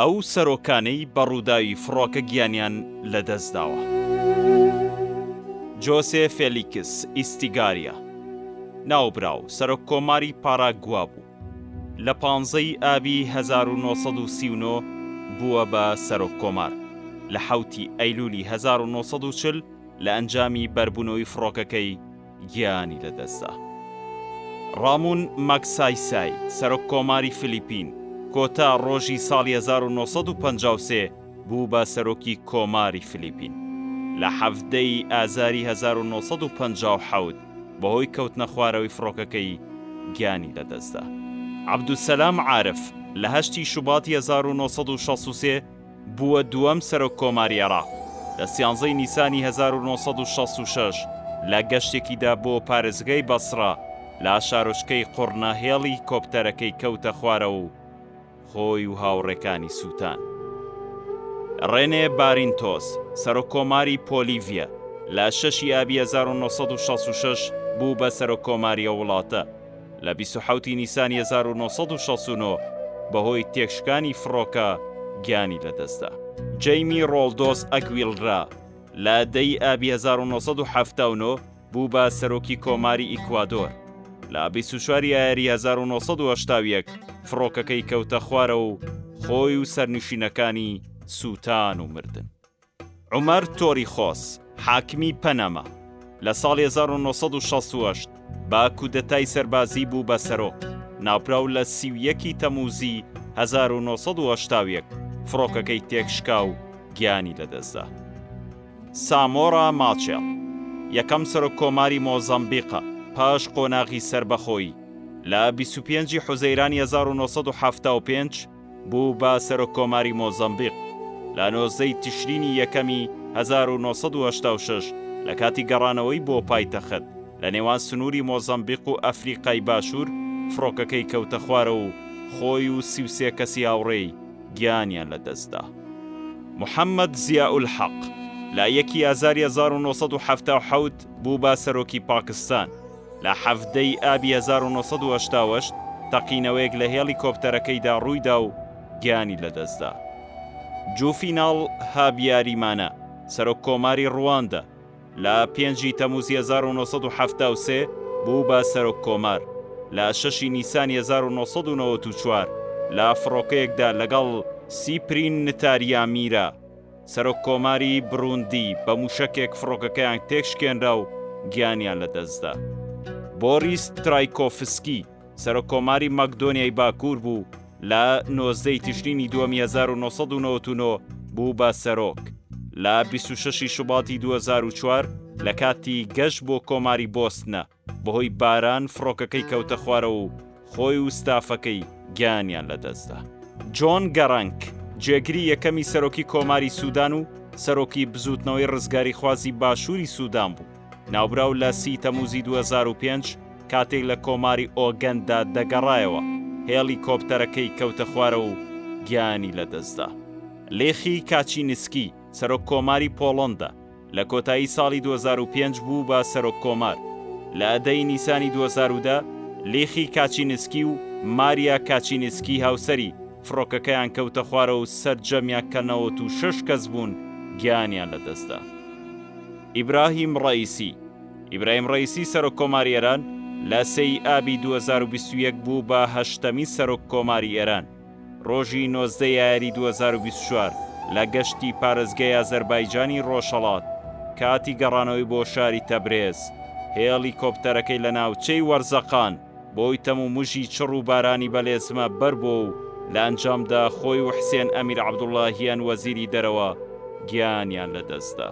ئەو سەرۆکانەی بەڕووداوی فڕۆکە گیانیان لەدەستداوە. جۆسێ فێلیکس ئیستیگاریا ناوبراو سەرۆک کۆماری پاراگوا بوو. لە 15 ئابی 1939 بووە بە سەرۆک کۆمار. لە 7 ئەیلولی 1940 لە ئەنجامی بەربوونەوەی فڕۆکەکەی گیانی لەدەستدا. ڕامون ماگسایسای سەرۆک کۆماری فلیپین کۆتا ڕۆژی ساڵی 1953 بوو بە سەرۆکی کۆماری فلیپین. لە 7 ئازاری 1957 بەهۆی کەوتنە خوارەوەی فڕۆکەکەی گیانی لەدەستدا. عەبدولسەلام عارف لە 8 شوباتی 1963 بووە دووەم سەرۆک کۆماری عێراق. لە 13 نیسانی 1966 لە گەشتێکیدا بۆ پارێزگای بەسرا لە شارۆچکەی قوڕنەهێڵی کۆپتەرەکەی کەوتە خوارە و خۆی و هاوڕێکانی سووتان. ڕێنێ بارینتۆس سەرۆک کۆماری پۆلیڤیا لە 6 ئابی 1966 بوو بە سەرۆک کۆماریە وڵاتە. لە 27 نیسانی 1969 بەهۆی تێکشکانی فڕۆکە گیانی لەدەستدا. جەیمی ڕۆڵدۆس ئەگویلرا لە 10 ئابی 1979 بوو بە سەرۆکی کۆماری ئیکوادۆر. لە 24 یاری 1970 فڕۆکەکەی کەوتە خوارە و خۆی و سەرنشینەکانی سووتان و مردن. عومەر تۆریخۆس حاکمی پەنەما لە ساڵی 1968 با کودەتای سەربازی بوو بە سەرۆک. ناوپراو لە 31 تەمووزی 1970 فڕۆکەکەی تێکشکا و گیانی لەدەستدا. سامۆرا ماچێڵ یەکەم سەرۆک کۆماری مۆزەمبیقە پاش قۆناغی سەربەخۆیی. لە 25 حوزەیرانی 1975 بوو بە سەرۆک کۆماری مۆزەمبیق. لە 19 تشرینی یەکەمی 1986 لە کاتی گەڕانەوەی بۆ پایتەخت لە نێوان سنووری مۆزەمبیق و ئەفریقای باشوور فڕۆکەکەی کەوتە خوارە و خۆی و 33 کەسی هاوڕێی گیانیان لەدەستدا. محەممەد زیاولحەق لە 1 ئازاری 1970 بوو بە سەرۆکی پاکستان. لە 7 ئابی 1980 تەقینەوەیەک لە هێلیکۆپتەرەکەیدا ڕوویدا و گیانی لەدەستدا. جوفیناڵ هابیاریمانە سەرۆک کۆماری ڕواندا لە 5 تەمووزی 1973 بوو بە سەرۆک کۆمار. لە 6 نیسانی 1994 لە فڕۆکەیەکدا لەگەڵ سیپرین نتاریامیرا سەرۆک کۆماری بروندی بە موشکێک فڕۆکەکەیان تێکشکێنرا و گیانیان لەدەستدا. بۆریس ترایکۆفسکی سەرۆک کۆماری مەکدۆنیای باکوور بوو. لە 19 تشرینی 1999 بوو بە سەرۆک. لە 26 شوباتی 2004 لە کاتی گەشت بۆ کۆماری بۆستنە بەهۆی باران فڕۆکەکەی کەوتە خوارە و خۆی و ستافەکەی گیانیان لەدەستدا. جۆن گەڕانک جێگری یەکەمی سەرۆکی کۆماری سوودان و سەرۆکی بزوتنەوەی ڕزگاری خوازی باشووری سوودان بوو. ناوبراو لە 30 تەمووزی 2005 کاتێک لە کۆماری ئۆگەندا دەگەڕایەوە هێلیکۆپتەرەکەی کەوتە خوارە و گیانی لەدەستدا. لێخی کاچینسکی سەرۆک کۆماری پۆڵەندا لە کۆتایی ساڵی 2005 بوو بە سەرۆک کۆمار. لە 10 نیسانی 2010 لێخی کاچینسکی و ماریا کاچینسکی هاوسەری فڕۆکەکەیان کەوتە خوارە و سەرجەمیان کە 96 کەس بوون گیانیان لەدەستدا. ئیبراهیم ڕەئیسی سەرۆک کۆماری ئێران لە 3 ئابی 2021 بوو بە 8ەمی سەرۆک کۆماری ئێران. ڕۆژی 19 یاری 2024 لە گەشتی پارێزگای ئازەربایجانی ڕۆژهەڵات کاتی گەڕانەوەی بۆ شاری تەبرێز هێلیکۆپتەرەکەی لە ناوچەی وەرزەقان بۆی تەمومژی چڕ و بارانی بەلێزمە بەربۆ و لە ئەنجامدا خۆی و حسێن ئەمیر عەبدوڵڵاهیان وەزیری دەرەوە گیانیان لەدەستدا.